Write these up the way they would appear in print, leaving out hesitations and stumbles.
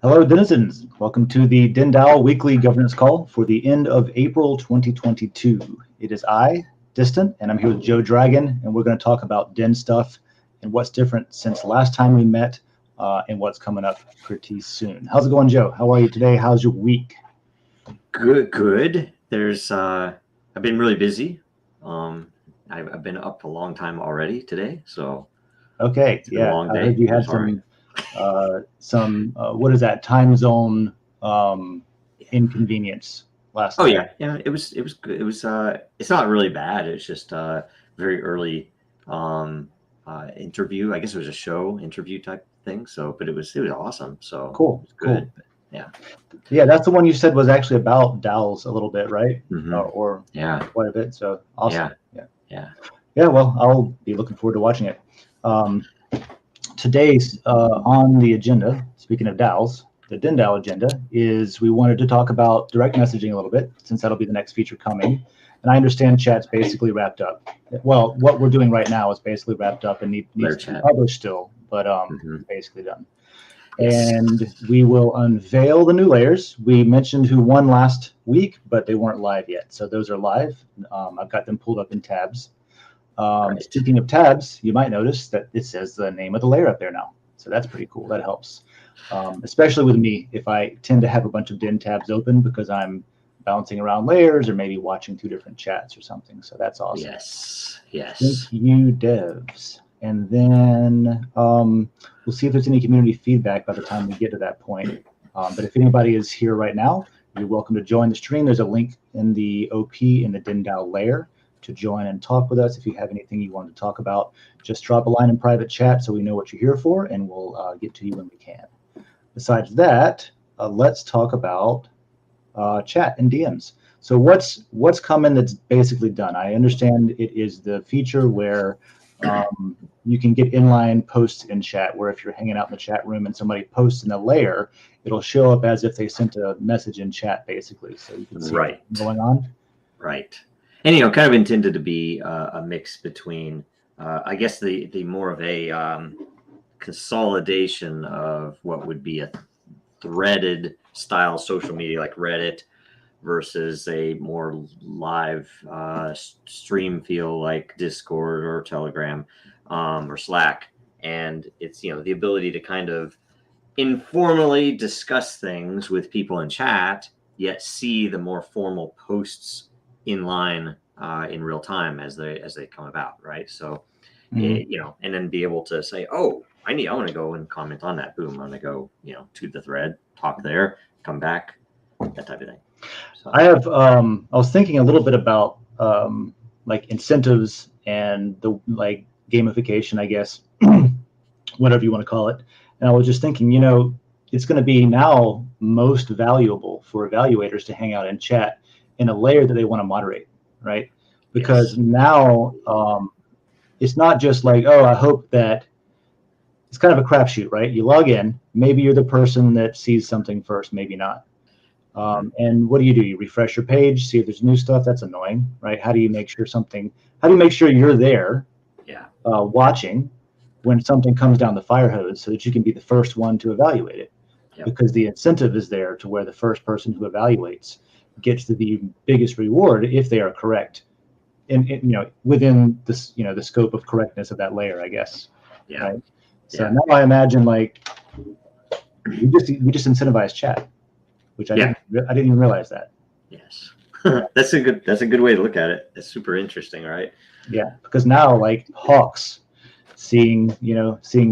Hello, denizens. Welcome to the DENDAO Weekly Governance Call for the end of April 2022. It is I, Distant, and I'm here with Joe Dragon, and we're going to talk about Den stuff and what's different since last time we met and what's coming up pretty soon. How's it going, Joe? How are you today? How's your week? Good. I've been really busy. I've been up a long time already today, so Okay, it's been a yeah, long I heard day. you I'm had sorry. what is that, time zone inconvenience last Oh night. yeah. It was good. It's not really bad. It's just very early um interview. I guess it was a show interview type thing. So, but it was awesome. So it Cool, was cool. good. But yeah. Yeah, that's the one you said was actually about DAOs a little bit, right? hmm Or Yeah. quite a bit. So awesome. Yeah. Yeah. Yeah. Yeah. Well, I'll be looking forward to watching it. Um, Today's on the agenda, speaking of DAOs, the DENDAO agenda is we wanted to talk about direct messaging a little bit, since that'll be the next feature coming. And I understand chat's basically wrapped up. Well, what we're doing right now is basically wrapped up and needs Layer to be chat. published still, but hmm it's basically done. Yes. And we will unveil the new layers. We mentioned who won last week, but they weren't live yet. So those are live. I've got them pulled up in tabs. Right. Speaking of tabs, you might notice that it says the name of the layer up there now. So that's pretty cool. That helps, especially with me if I tend to have a bunch of DIN tabs open because I'm bouncing around layers or maybe watching two different chats or something. So that's awesome. Yes. Thank Yes. you, devs. And then we'll see if there's any community feedback by the time we get to that point. But if anybody is here right now, you're welcome to join the stream. There's a link in the OP in the DINDAO layer to join and talk with us. If you have anything you want to talk about, just drop a line in private chat so we know what you're here for, and we'll get to you when we can. Besides that, let's talk about chat and DMs. So what's coming that's basically done? I understand it is the feature where you can get inline posts in chat, where if you're hanging out in the chat room and somebody posts in a layer, it'll show up as if they sent a message in chat, basically. So you can see what's Right. going on. Right. And kind of intended to be a mix between, I guess, the more of a consolidation of what would be a threaded style social media like Reddit versus a more live stream feel like Discord or Telegram or Slack. And it's the ability to kind of informally discuss things with people in chat, yet see the more formal posts in line in real time as they come about, right? So, Mhm. and then be able to say, oh, I want to go and comment on that. Boom, I'm going to go, to the thread, talk there, come back, that type of thing. So, I was thinking a little bit about like incentives and the like gamification, I guess, whatever you want to call it. And I was just thinking, it's going to be now most valuable for evaluators to hang out and chat in a layer that they want to moderate, right? Because yes. now it's not just like, oh, I hope that it's kind of a crapshoot, right? You log in, maybe you're the person that sees something first, maybe not. Mm-hmm. And what do? You refresh your page, see if there's new stuff. That's annoying, right? How do you make sure how do you make sure you're there Yeah. watching when something comes down the fire hose so that you can be the first one to evaluate it? Yep. Because the incentive is there to where the first person who evaluates gets the biggest reward if they are correct within this, the scope of correctness of that layer, I guess. Yeah. Right. So Yeah. now I imagine like we just incentivize chat, which Yeah. I didn't even realize that. Yes. Yeah. That's a good way to look at it. It's super interesting, right? Yeah, because now like hawks seeing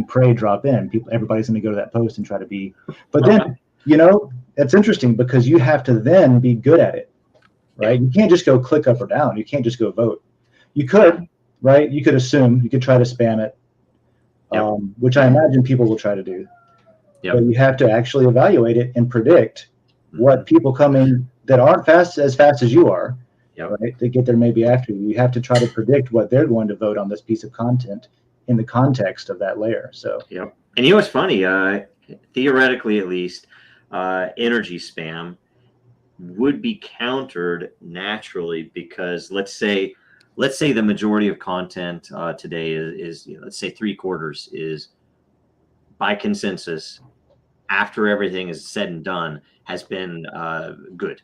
prey drop in, everybody's going to go to that post and try to be. But then it's interesting because you have to then be good at it, right? Yep. You can't just go click up or down. You can't just go vote. You Yeah. could, right? You could assume, you could try to spam it, Yep. which I imagine people will try to do. But Yep. you have to actually evaluate it and predict Mm-hmm. what people coming that aren't fast as you are, Yep. right? To get there maybe after you. You have to try to predict what they're going to vote on this piece of content in the context of that layer. So Yep. And what's funny? Theoretically, at least, energy spam would be countered naturally because let's say the majority of content today is let's say three quarters is by consensus after everything is said and done has been good.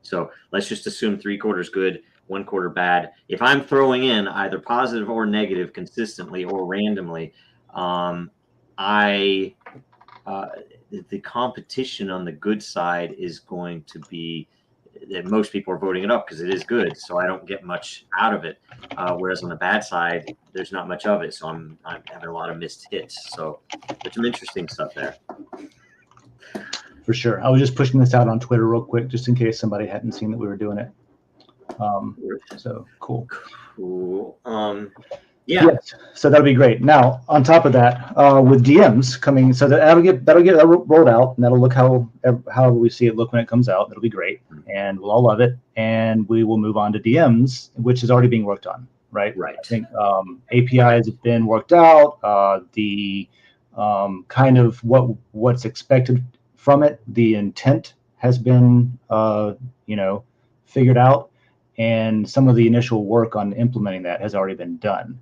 So let's just assume 3/4 good, 1/4 bad. If I'm throwing in either positive or negative consistently or randomly, I the competition on the good side is going to be that most people are voting it up because it is good. So I don't get much out of it. Whereas on the bad side, there's not much of it. So I'm having a lot of missed hits. So there's some interesting stuff there. For sure. I was just pushing this out on Twitter real quick, just in case somebody hadn't seen that we were doing it. So cool. Cool. Yeah. Yes, so that'll be great. Now, on top of that, with DMs coming, so that'll get rolled out, and that'll look how we see it look when it comes out. That'll be great, and we'll all love it. And we will move on to DMs, which is already being worked on, right? Right. I think APIs have been worked out. The kind of what's expected from it, the intent has been figured out, and some of the initial work on implementing that has already been done.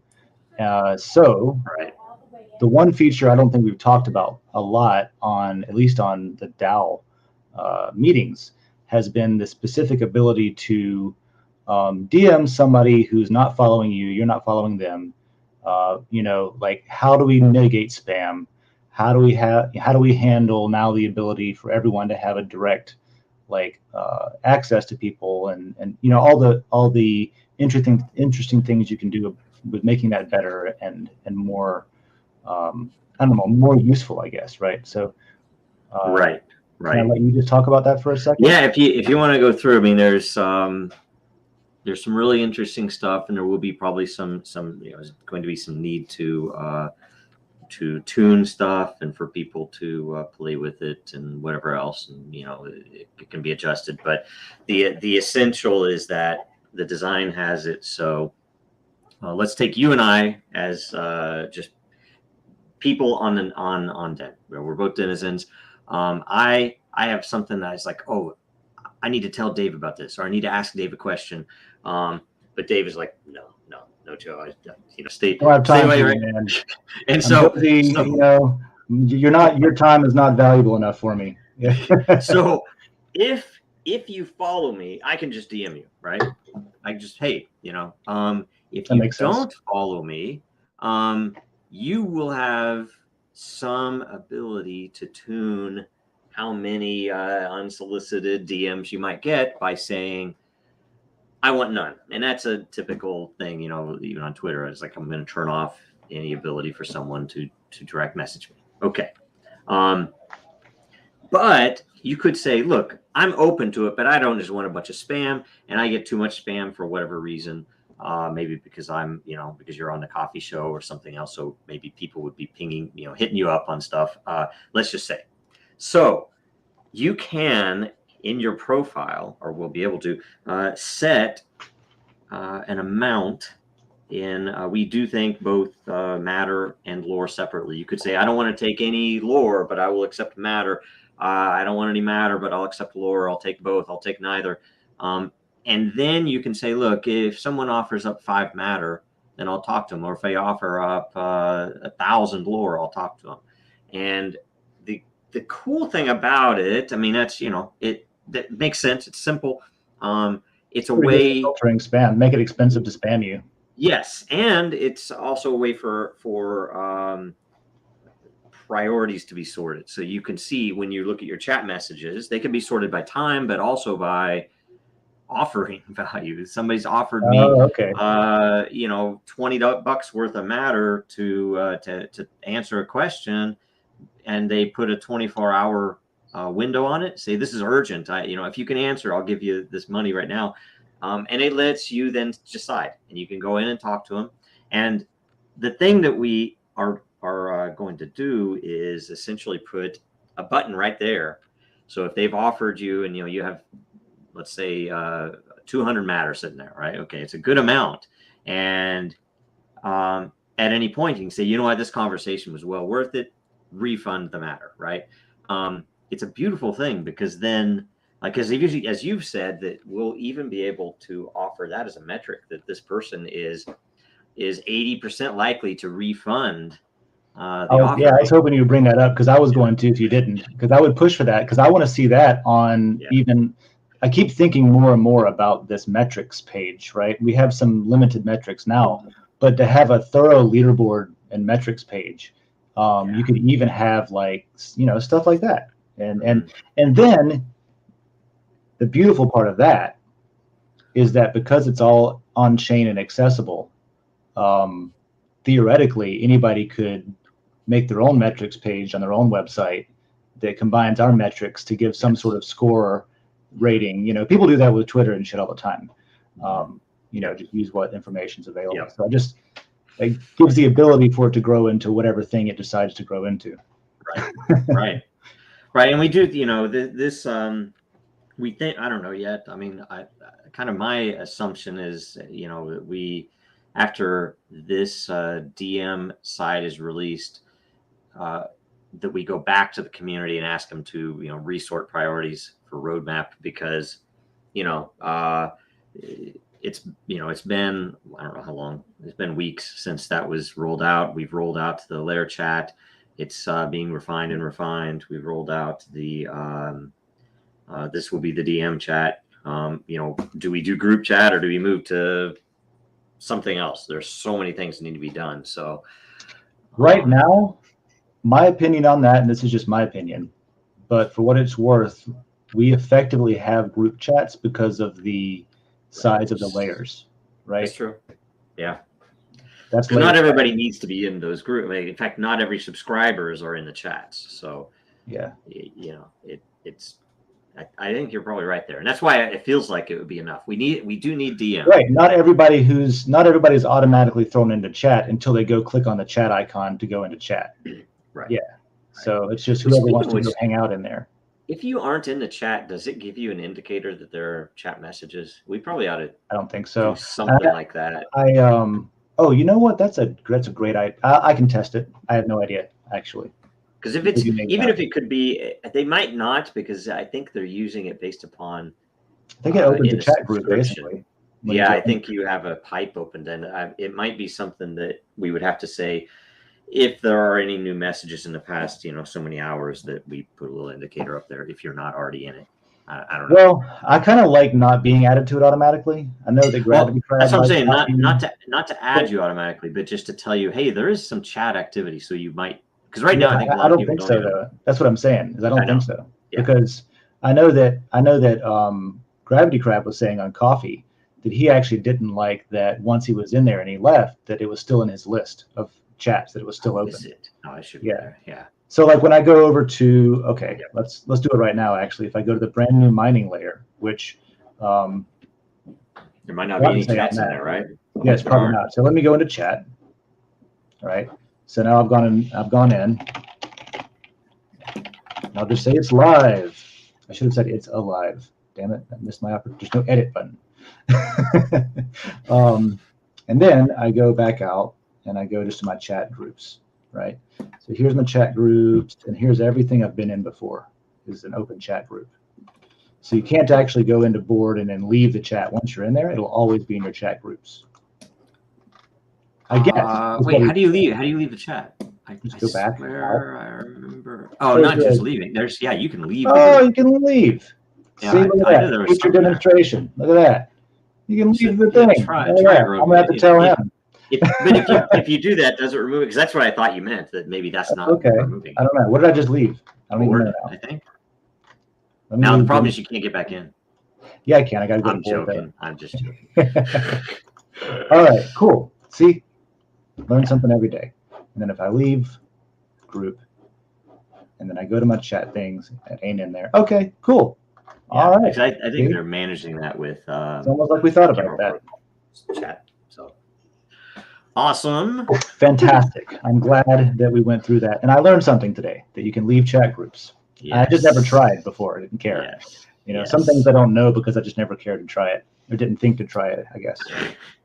So right. The one feature I don't think we've talked about a lot at least on the DAO meetings, has been the specific ability to DM somebody who's not following you, you're not following them. Like, how do we mitigate spam? How do we handle now the ability for everyone to have a direct access to people, and all the interesting things you can do with making that better and more more useful, I guess, right? So right. Can I let you just talk about that for a second? Yeah, if you want to go through, I mean, there's some really interesting stuff, and there will be probably some there's going to be some need to tune stuff and for people to play with it and whatever else, and it can be adjusted. But the essential is that the design has it. So let's take you and I as just people on Den. We're both denizens. I have something that is like, oh, I need to tell Dave about this, or I need to ask Dave a question. But Dave is like, no, Joe, stay away, right? Man. And so, your time is not valuable enough for me. So if you follow me, I can just DM you, right? I just, hey, if you don't follow me, you will have some ability to tune how many unsolicited DMs you might get by saying, I want none. And that's a typical thing, even on Twitter. It's like, I'm going to turn off any ability for someone to direct message me. Okay. But you could say, look, I'm open to it, but I don't just want a bunch of spam, and I get too much spam for whatever reason. Maybe because because you're on the coffee show or something else. So maybe people would be pinging, hitting you up on stuff. Let's just say. So you can, in your profile, or will be able to set an amount in, we do think both matter and lore separately. You could say, I don't want to take any lore, but I will accept matter. I don't want any matter, but I'll accept lore. I'll take both. I'll take neither. And then you can say, look, if someone offers up 5 matter, then I'll talk to them. Or if they offer up 1,000 lore, I'll talk to them. And the cool thing about it, I mean, that's, that makes sense. It's simple. It's a way filtering spam, make it expensive to spam you. Yes, and it's also a way for priorities to be sorted. So you can see when you look at your chat messages, they can be sorted by time, but also by offering value. Somebody's offered me, $20 worth of matter to answer a question, and they put a 24-hour window on it. Say, this is urgent. If you can answer, I'll give you this money right now. And it lets you then decide, and you can go in and talk to them. And the thing that we are going to do is essentially put a button right there. So if they've offered you, and you have, let's say, 200 matter sitting there, right? Okay, it's a good amount. And at any point, you can say, you know what, this conversation was well worth it. Refund the matter, right? It's a beautiful thing, because then, as you've said, that we'll even be able to offer that as a metric, that this person is 80% likely to refund offer. Yeah, I was hoping you would bring that up because I was going to if you didn't, because I would push for that because I want to see that on even. I keep thinking more and more about this metrics page, right? We have some limited metrics now, but to have a thorough leaderboard and metrics page, you could even have like, stuff like that. And then the beautiful part of that is that because it's all on chain and accessible, theoretically anybody could make their own metrics page on their own website that combines our metrics to give some sort of score rating. People do that with Twitter and shit all the time. Just use what information's available. So it gives the ability for it to grow into whatever thing it decides to grow into. Right. And we do, this, we think, I don't know yet. I mean, kind of my assumption is, that we, after this DM side is released, that we go back to the community and ask them to, resort priorities for roadmap, because, it's been, I don't know how long, it's been weeks since that was rolled out. We've rolled out to the layer chat. It's being refined and refined. We've rolled out the, this will be the DM chat. Do we do group chat or do we move to something else? There's so many things that need to be done. So right now, my opinion on that, and this is just my opinion, but for what it's worth, we effectively have group chats because of the size of the layers, right? That's true. Yeah. That's because not everybody needs to be in those groups. In fact, not every subscribers are in the chats. So yeah, it's. I think you're probably right there, and that's why it feels like it would be enough. We do need DM. Right. Not everybody's automatically thrown into chat until they go click on the chat icon to go into chat. Right. Yeah. So it's just whoever wants to go hang out in there. If you aren't in the chat, does it give you an indicator that there are chat messages? We probably ought to. I don't think so. Do something like that. Oh, you know what? That's a great idea. I can test it. I have no idea actually. Because if it's even if it could be, they might not, because I think they're using it based upon. I think it opens a chat group basically. Yeah, I think you have a pipe opened, and it might be something that we would have to say, if there are any new messages in the past, so many hours, that we put a little indicator up there if you're not already in it. I don't know. Well, I kind of like not being added to it automatically. I know that Gravity Crab. That's what I'm saying. Not to add you automatically, but just to tell you, hey, there is some chat activity, so you might. Because right now, I think a lot of people don't think so. Though. That's what I'm saying. Is I don't think so, because I know that Gravity Crab was saying on Coffee that he actually didn't like that once he was in there and he left, that it was still in his list of chats, that it was still open. Is it? Oh, I should. Yeah. So like when I go over to let's do it right now. Actually, if I go to the brand new mining layer, which there might not be any chats in there, right? Yes, probably not. So let me go into chat. All right. So now I've gone in. I'll just say it's live. I should have said it's alive. Damn it. I missed my opportunity. There's no edit button. And then I go back out and I go just to my chat groups, right? So here's my chat groups, and here's everything I've been in before. This is an open chat group. So you can't actually go into board and then leave the chat. Once you're in there, it'll always be in your chat groups. I guess. Wait, how do you leave? How do you leave the chat? Just go back. I remember. Oh, not just leaving. You can leave. You can leave. Yeah, see, look at that. Feature demonstration. Look at that. You can leave the thing. I'm gonna have to tell him. If you do that, does it remove it? Because that's what I thought you meant. That maybe that's not okay. removing. I don't know. What did I just leave? I don't even know. I think. Now the problem is you can't get back in. Yeah, I can. I gotta go. I'm joking. I'm just joking. All right. Cool. See, learn something every day. And then if I leave group, and then I go to my chat things, it ain't in there. Okay. Cool. Yeah, all right. I think they're managing that with. It's almost like we thought about that. Chat. So awesome. Fantastic. I'm glad that we went through that, and I learned something today, that you can leave chat groups. Yes. I just never tried before. I didn't care. Yes. Some things I don't know because I just never cared to try it, or didn't think to try it, I guess.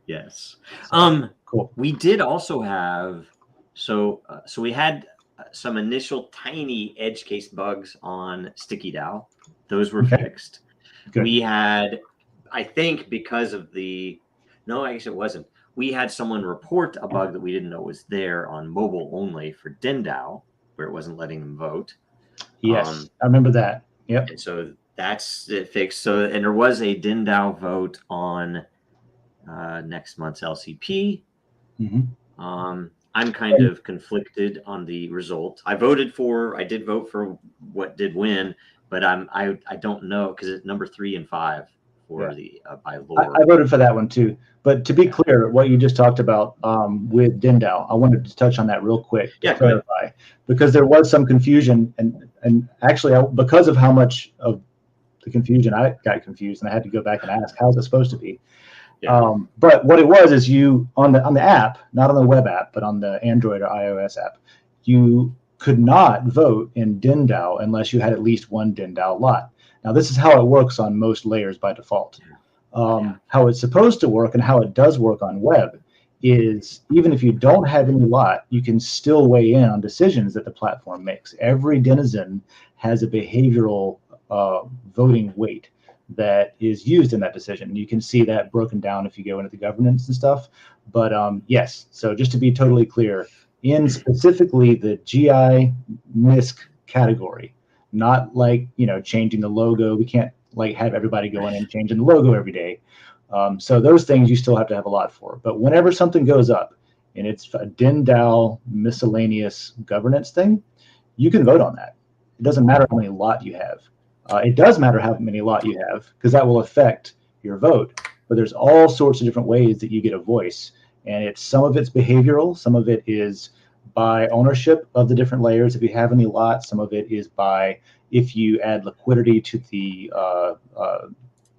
Yes. So, cool. We did also have so we had some initial tiny edge case bugs on Sticky DAO. Those were fixed. Good. We had, I think, because of I guess it wasn't. we had someone report a bug that we didn't know was there on mobile only for DENDAO, where it wasn't letting them vote. Yes, I remember that. Yep. And so that's it fixed. So, and there was a DENDAO vote on next month's LCP. I'm kind of conflicted on the result. I did vote for what did win, but I don't know, because it's number 3 and 5 for the by lore. I voted for that one too. But to be clear, what you just talked about with DENDAO, I wanted to touch on that real quick to clarify, because there was some confusion, and actually because of how much of the confusion, I got confused and I had to go back and ask, how's it supposed to be? But what it was is you on the app, not on the web app, but on the Android or iOS app, you could not vote in DENDAO unless you had at least one DENDAO lot. Now, this is how it works on most layers by default. How it's supposed to work and how it does work on web is, even if you don't have any lot, you can still weigh in on decisions that the platform makes. Every denizen has a behavioral voting weight that is used in that decision. You can see that broken down if you go into the governance and stuff. But yes, so just to be totally clear, in specifically the GI MISC category, not like, changing the logo. We can't like have everybody going and changing the logo every day. So those things you still have to have a lot for. But whenever something goes up and it's a DENDAO miscellaneous governance thing, you can vote on that. It doesn't matter how many lot you have. It does matter how many lot you have, because that will affect your vote. But there's all sorts of different ways that you get a voice. And some of it's behavioral. Some of it is by ownership of the different layers, if you have any lots. Some of it is by if you add liquidity to the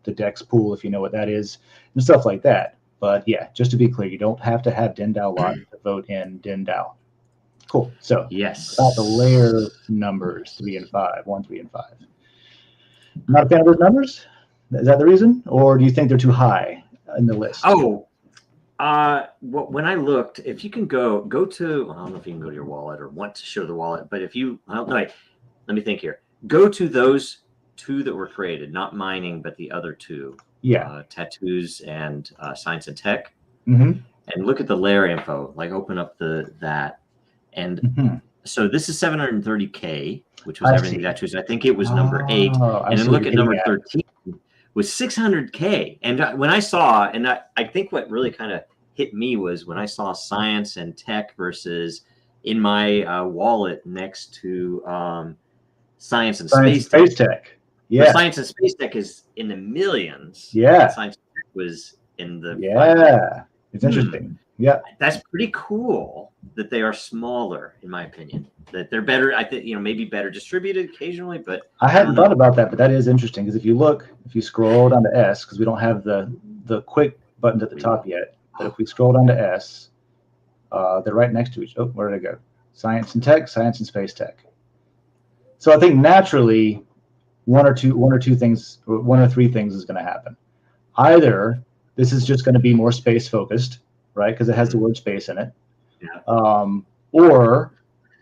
DEX pool, if you know what that is, and stuff like that. But yeah, just to be clear, you don't have to have DENDAO lot to vote in DENDAO. Cool. So yes, about the layer numbers 3 and 5, 1, 3, and 5. Not a fan of those numbers? Is that the reason? Or do you think they're too high in the list? Oh, when I looked, if you can go to, I don't know if you can go to your wallet or want to show the wallet, but if you, let me think here. Go to those 2 that were created, not mining, but the other 2. Yeah. Tattoos and science and tech. And look at the layer info, like open up that. And so this is 730K, which was everything tattoos. I think it was number 8. And then look at number 13 was 600K. And when I saw, and I think what really kind of hit me was when I saw science and tech versus in my wallet next to science and space tech. Yeah. But science and space tech is in the millions. Yeah. Science and tech was in the It's interesting. Yeah. That's pretty cool that they are smaller, in my opinion. That they're better, I think, maybe better distributed occasionally, but I hadn't thought about that, but that is interesting, because if you scroll down to S, because we don't have the quick buttons at the top yet, but if we scroll down to S, they're right next to each. Oh, where did I go? Science and tech, science and space tech. So I think naturally one or two things, or 1 or 3 things is going to happen. Either this is just going to be more space focused, right? Because it has the word space in it. Yeah. Or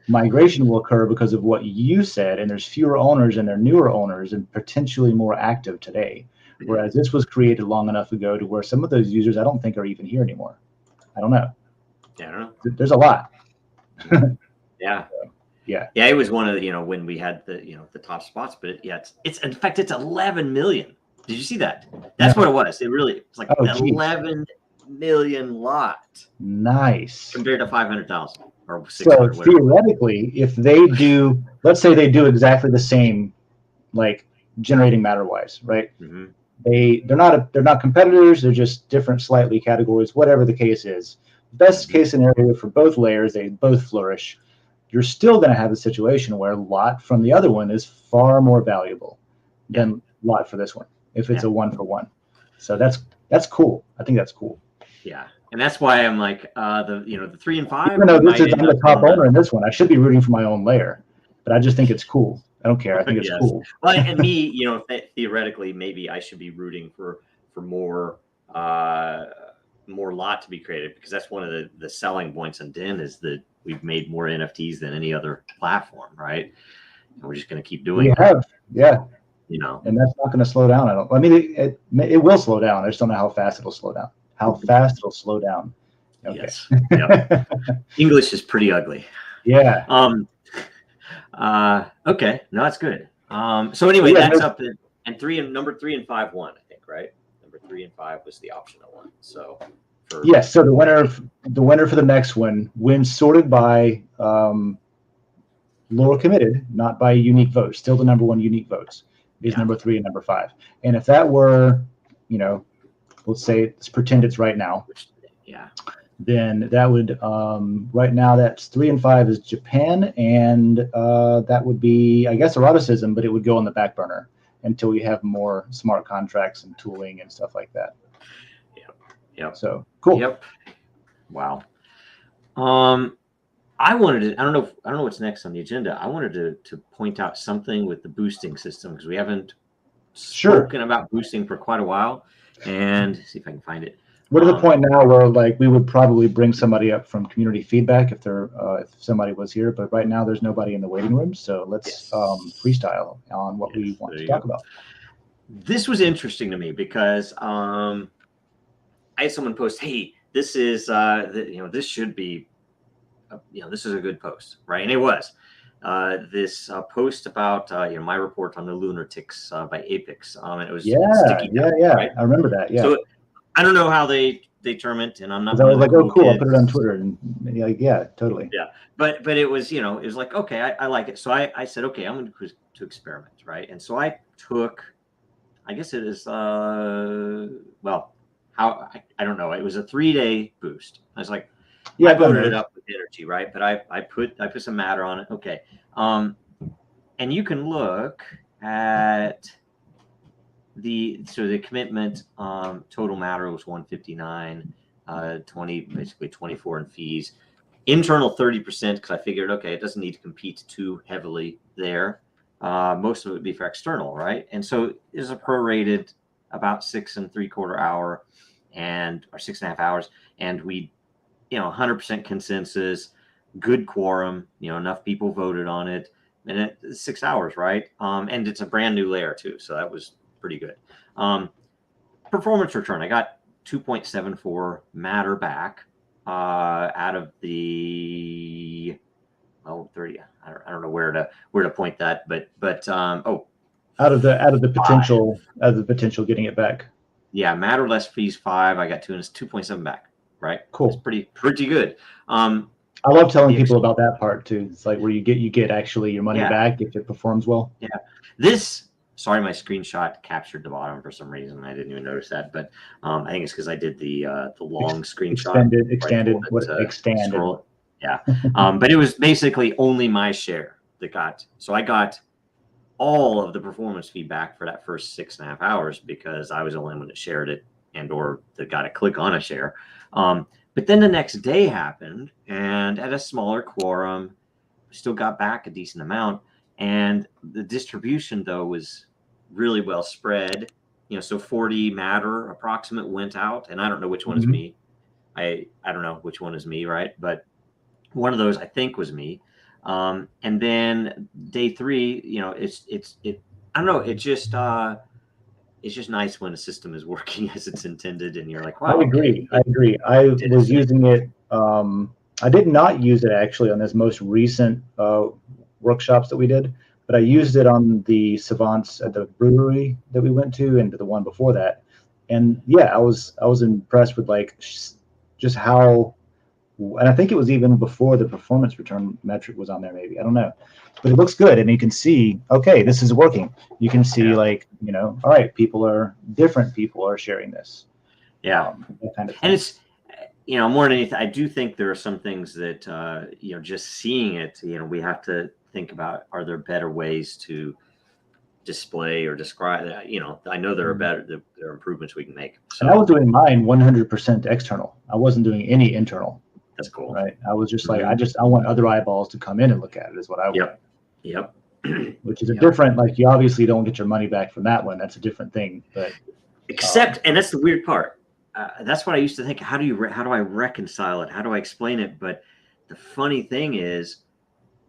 migration will occur because of what you said, and there's fewer owners and they're newer owners and potentially more active today. Whereas this was created long enough ago to where some of those users I don't think are even here anymore. I don't know. Yeah, I don't know. There's a lot. Yeah. Yeah. Yeah, it was one of the, when we had the, the top spots, but it's in fact, it's 11 million. Did you see that? That's what it was. It's like 11 million lot. Nice. Compared to 500,000 or 600. So theoretically, if they do, let's say they do exactly the same, like generating matter wise, right? They're not competitors. They're just different slightly categories, whatever the case is. Best case scenario for both layers, they both flourish. You're still going to have a situation where lot from the other one is far more valuable than lot for this one, if it's a 1-for-1. So that's cool. I think that's cool. Yeah, and that's why I'm like the 3 and 5. Even though I'm the top owner in this one, I should be rooting for my own layer, but I just think it's cool. I don't care. I think it's cool. Well, and me, theoretically, maybe I should be rooting for more lot to be created, because that's one of the selling points on Den is that we've made more NFTs than any other platform, right? And we're just going to keep doing it. Yeah. And that's not going to slow down. It will slow down. I just don't know how fast it'll slow down. Okay. Yes. Yep. English is pretty ugly. Yeah. Okay. No, that's good. So anyway, Yeah, that's up in, and number 3 and 5 won, I think, right? Number 3 and 5 was the optional one. So yes. So the winner for the next one wins sorted by lower committed, not by unique votes. Still the number 1 unique votes is number 3 and number 5. And if that were, let's say, let's pretend it's right now. Yeah. Then that would right now that's 3 and 5 is Japan, and that would be, I guess, eroticism, but it would go on the back burner until we have more smart contracts and tooling and stuff like that. Yep. So cool. Yep. Wow. I don't know what's next on the agenda. I wanted to point out something with the boosting system, because we haven't spoken about boosting for quite a while, and see if I can find it. We're to the point now where we would probably bring somebody up from community feedback if somebody was here, but right now there's nobody in the waiting room. So let's freestyle on what we want to talk about. This was interesting to me because I had someone post, "Hey, this is this should be, this is a good post, right?" And it was this post about my report on the lunar ticks by Apex, and it was sticky down, right? I remember that. Yeah. So I don't know how they term it, and I'm not. I was like, "Oh, cool! Kids. I'll put it on Twitter," and yeah, totally. Yeah, but it was it was like, okay, I like it. So I said, okay, I'm going to experiment, right? And so I took, I guess it is I don't know. It was a 3-day boost. I was like, I voted it up with energy, right? But I put some matter on it. Okay, and you can look at the commitment total matter was 159, 20 basically 24 in fees, internal 30%, because I figured, okay, it doesn't need to compete too heavily there. Most of it would be for external, right? And so it's a prorated about 6 3/4 hour or 6.5 hours, and we 100% consensus, good quorum, enough people voted on it, and it's 6 hours, right? And it's a brand new layer too, so that was pretty good. Performance return, I got 2.74 matter back out of the 30. I don't know where to point that, but out of the potential getting it back. Yeah, matter less fees 5. I got 2.7 back. Right. Cool. It's pretty good. I love telling people about that part too. It's like where you get actually your money back if it performs well. Yeah. Sorry, my screenshot captured the bottom for some reason. I didn't even notice that, but I think it's because I did the long screenshot. Extended. Scroll. Yeah. But it was basically only my share that got. So I got all of the performance feedback for that first 6.5 hours because I was the only one that shared it or that got a click on a share. But then the next day happened, and at a smaller quorum, still got back a decent amount. And the distribution, though, was really well spread. So 40 matter approximate went out, and I don't know which one is me. I don't know which one is me, right? But one of those I think was me. And then day 3, I don't know. It's just nice when a system is working as it's intended, and you're like, wow. I agree. I was using it. I did not use it actually on this most recent workshops that we did, but I used it on the savants at the brewery that we went to and the one before that. And yeah, I was impressed with just how, and I think it was even before the performance return metric was on there, maybe. I don't know. But it looks good, and you can see, okay, this is working. You can see, all right, different people are sharing this. Yeah. That kind of thing. And it's, more than anything, I do think there are some things that, just seeing it, we have to think about, are there better ways to display or describe that? I know there are improvements we can make. So and I was doing mine 100% external. I wasn't doing any internal. That's cool. Right. I was just like, I want other eyeballs to come in and look at it is what I want. Yep. Which is a different, you obviously don't get your money back from that one. That's a different thing. But and that's the weird part. That's what I used to think. How do I reconcile it? How do I explain it? But the funny thing is,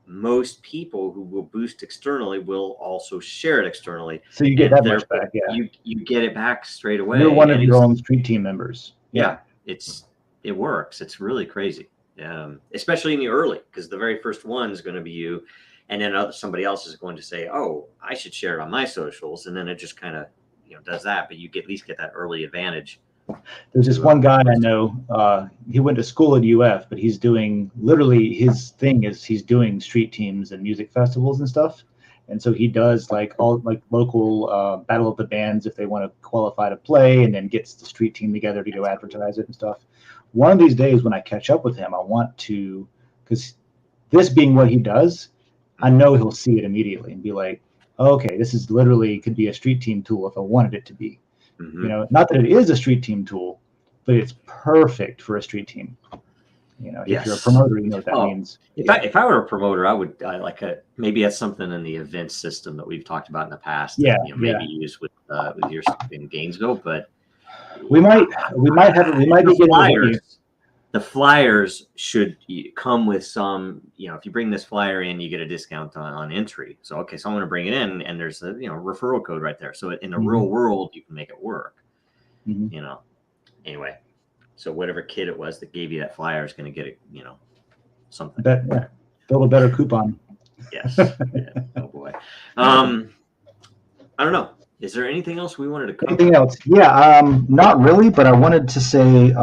most people who will boost externally will also share it externally. So you get that much back. Yeah. You get it back straight away. You're one of your own street team members. Yeah. It's it works. It's really crazy, especially in the early, because the very first one is going to be you, and then somebody else is going to say, "Oh, I should share it on my socials," and then it just kind of does that. But you at least get that early advantage. There's this one guy I know. He went to school at UF, but he's doing literally his thing is he's doing street teams and music festivals and stuff. And so he does like all like local battle of the bands if they want to qualify to play, and then gets the street team together to go advertise it and stuff. One of these days when I catch up with him, I want to, because this being what he does, I know he'll see it immediately and be like, okay, this is literally could be a street team tool if I wanted it to be. Not that it is a street team tool, but it's perfect for a street team. If you're a promoter, you know what that means. If I were a promoter, I would maybe that's something in the event system that we've talked about in the past. Maybe use with your stuff in Gainesville, but we might be getting flyers. The flyers should come with some. If you bring this flyer in, you get a discount on entry. So I'm going to bring it in, and there's a referral code right there. So in the real world, you can make it work. Anyway. So whatever kid it was that gave you that flyer is going to get it, something. Build a better coupon. Yes. Yeah. Oh boy. I don't know. Is there anything else we wanted to cover? Anything else? Yeah. Not really, but I wanted to say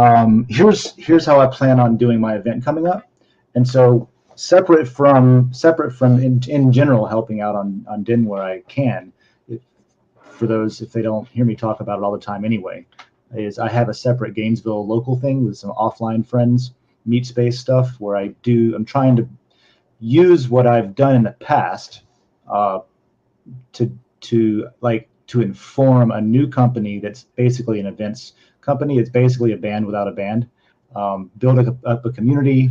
here's how I plan on doing my event coming up, and so separate from in general helping out on Den where I can. For those if they don't hear me talk about it all the time anyway. Is I have a separate Gainesville local thing with some offline friends, meet space stuff where I'm trying to use what I've done in the past to inform a new company that's basically an events company. It's basically a band without a band. Build up a community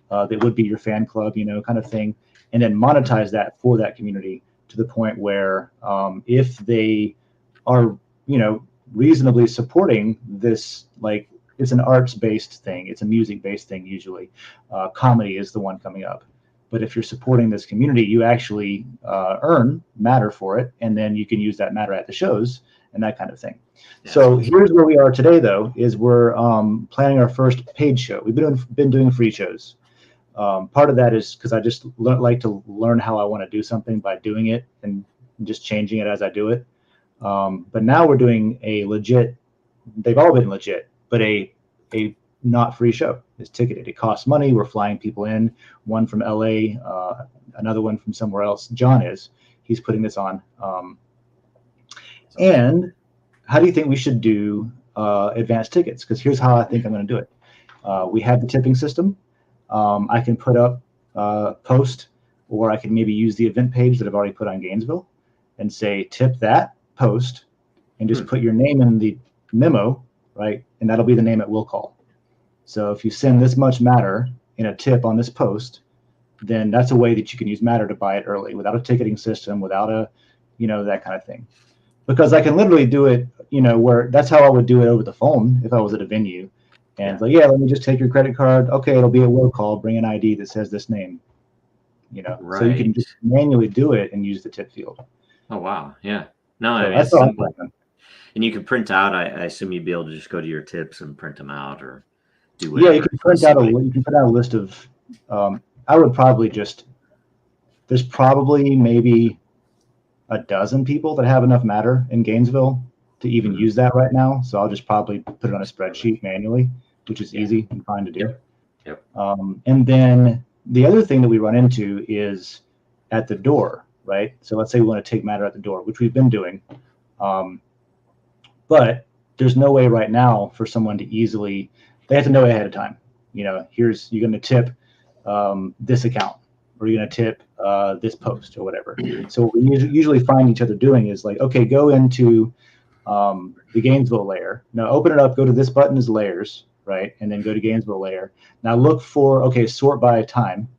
that would be your fan club, kind of thing, and then monetize that for that community to the point where if they are, reasonably supporting this, like it's an arts-based thing, it's a music-based thing usually. Comedy is the one coming up, but if you're supporting this community, you actually earn matter for it, and then you can use that matter at the shows and that kind of thing. Yeah. So here's where we are today, though, is we're planning our first paid show. We've been doing free shows. Part of that is because I just like to learn how I want to do something by doing it and just changing it as I do it. But now we're doing a legit, they've all been legit, but a not free show. It's ticketed. It costs money. We're flying people in, one from LA, another one from somewhere else. John he's putting this on. And how do you think we should do advanced tickets? Because here's how I think I'm going to do it. We have the tipping system. I can put up post, or I can maybe use the event page that I've already put on Gainesville and say, tip that post, and just put your name in the memo, right? And that'll be the name it will call. So if you send this much matter in a tip on this post, then that's a way that you can use matter to buy it early without a ticketing system, without a, that kind of thing. Because I can literally do it, where that's how I would do it over the phone if I was at a venue. And it's like, let me just take your credit card. Okay, it'll be a will call. Bring an ID that says this name. Right. So you can just manually do it and use the tip field. Oh wow, yeah. No, so that's all. And you can print out. I assume you'd be able to just go to your tips and print them out, or do whatever. Yeah, you can print out a list of. I would probably there's probably maybe a dozen people that have enough matter in Gainesville to even use that right now. So I'll just probably put it on a spreadsheet manually, which is easy and fine to do. Yep. And then the other thing that we run into is at the door. Right. So let's say we want to take matter at the door, which we've been doing. But there's no way right now for someone to easily, they have to know ahead of time, you're going to tip this account, or you're going to tip this post or whatever. So what we usually find each other doing is like, okay, go into the Gainesville layer. Now open it up, go to this button is layers, right? And then go to Gainesville layer. Now look for, sort by time.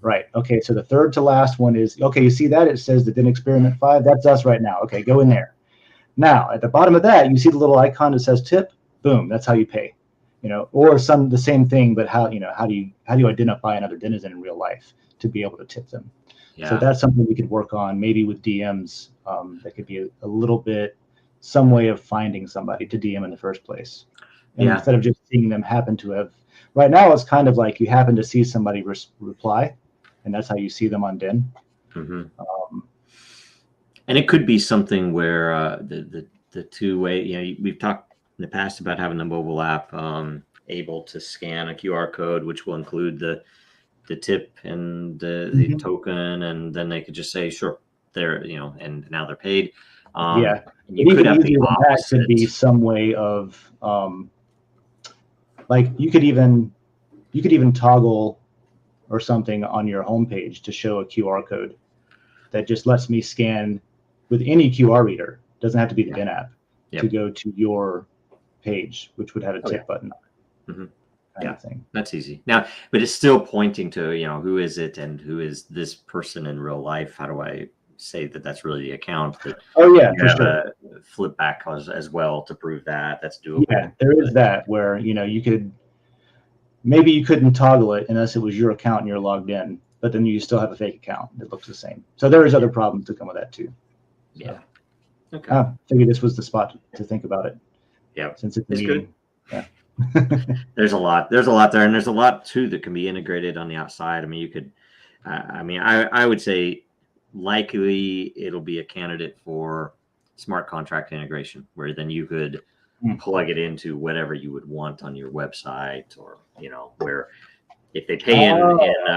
Right. Okay. So the third to last one is, you see that? It says the Den Experiment 5. That's us right now. Okay. Go in there. Now, at the bottom of that, you see the little icon that says tip. Boom. That's how you pay, or the same thing, but how do you identify another denizen in real life to be able to tip them? Yeah. So that's something we could work on maybe with DMs. That could be a little bit, some way of finding somebody to DM in the first place. And instead of just seeing them happen to have Right now, it's kind of like you happen to see somebody reply, and that's how you see them on Den. Mm-hmm. And it could be something where the two-way, we've talked in the past about having the mobile app able to scan a QR code, which will include the tip and the token, and then they could just say, sure, they're, and now they're paid. Yeah. You could have the opposite. That could be some way of, like you could even toggle or something on your homepage to show a QR code that just lets me scan with any QR reader. Doesn't have to be the Den app to go to your page, which would have a tip button. Mm-hmm. Thing. That's easy now, but it's still pointing to who is it and who is this person in real life. How do I say that that's really the account? That for sure. Flip back as well to prove that that's doable. Yeah, there is that where you could maybe you couldn't toggle it unless it was your account and you're logged in, but then you still have a fake account that looks the same. So there is other problems that come with that too. So, yeah. Okay. I figured this was the spot to think about it. Yeah, since it's good. Yeah. There's a lot there, and there's a lot too that can be integrated on the outside. I mean, you could, I would say likely it'll be a candidate for smart contract integration, where then you could plug it into whatever you would want on your website, or where if they pay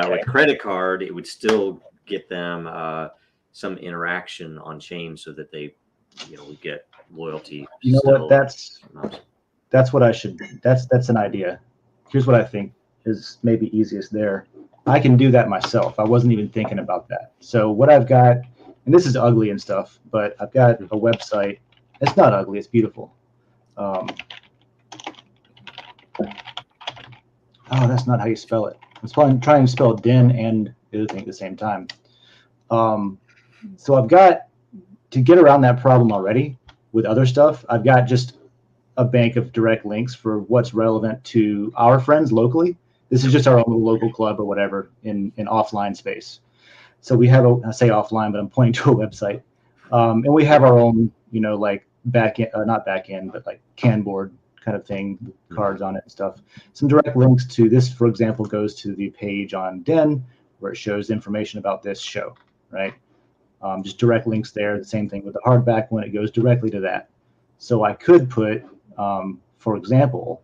with credit card, it would still get them some interaction on chain so that they would get loyalty. That's what I should. That's an idea. Here's what I think is maybe easiest there. I can do that myself. I wasn't even thinking about that. So what I've got, and this is ugly and stuff, but I've got a website. It's not ugly. It's beautiful. Oh, that's not how you spell it. I'm trying to spell Den and the other thing at the same time. So I've got, to get around that problem already with other stuff, I've got just a bank of direct links for what's relevant to our friends locally. This is just our own local club or whatever in offline space. So we have I say offline, but I'm pointing to a website. And we have our own, like not back end, but like Canboard kind of thing, cards on it and stuff. Some direct links to this, for example, goes to the page on Den where it shows information about this show, right? Just direct links there. The same thing with the hardback one, it goes directly to that. So I could put, for example,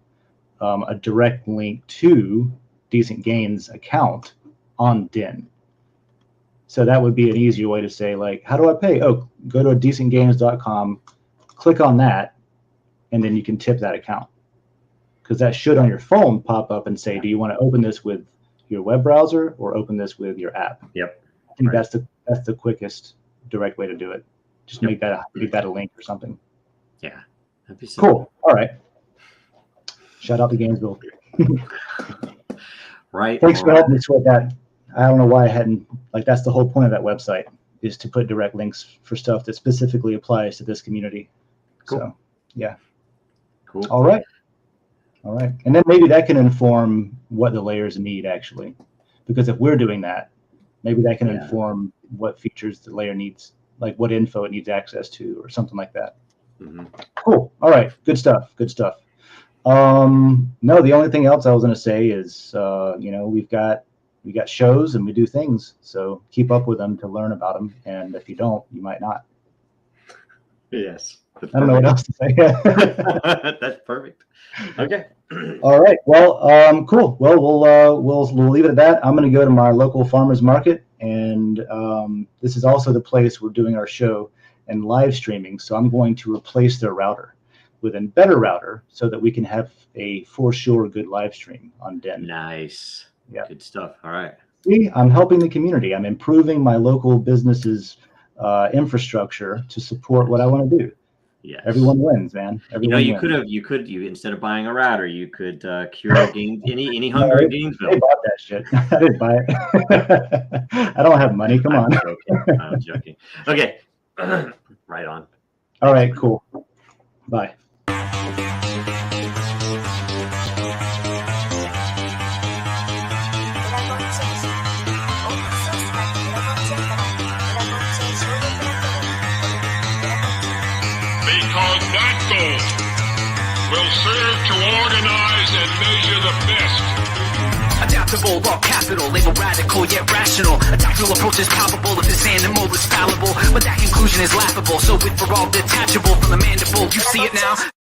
a direct link to Decent Gains account on Den. So that would be an easier way to say, like, how do I pay? Oh, go to decentgains.com, click on that, and then you can tip that account. Because that should on your phone pop up and say, do you want to open this with your web browser or open this with your app? Yep. I think that's the quickest direct way to do it. Just make that a link or something. Yeah. That'd be cool. All right. Shout out to Gainesville. Right. Thanks for helping me sort that. I don't know why I hadn't, that's the whole point of that website, is to put direct links for stuff that specifically applies to this community. Cool. So, yeah. Cool. All right. And then maybe that can inform what the layers need, actually. Because if we're doing that, maybe that can inform what features the layer needs, like what info it needs access to or something like that. Mm-hmm. Cool. All right. Good stuff. No, the only thing else I was going to say is, we got shows and we do things. So keep up with them to learn about them. And if you don't, you might not. Yes. I don't know what else to say. That's perfect. Okay. All right. Well, cool. Well, we'll leave it at that. I'm going to go to my local farmers market, and this is also the place we're doing our show and live streaming. So I'm going to replace their router with a better router so that we can have a for sure good live stream on Den. Nice. Yeah. Good stuff. All right. See, I'm helping the community. I'm improving my local business's infrastructure to support what I want to do. Yes. Everyone wins, man. Everyone wins. You could instead of buying a router, you could cure any hunger in Gainesville. I bought that shit. I didn't buy it. I don't have money. Come on. I'm joking. Okay. Right on. All right, cool. Bye. Because that goes. will serve to organize and measure the best. Adaptable, all capital, label radical yet rational. A tactical approach is palpable if this animal is fallible, but that conclusion is laughable. So with for all detachable from the mandible, you see it now.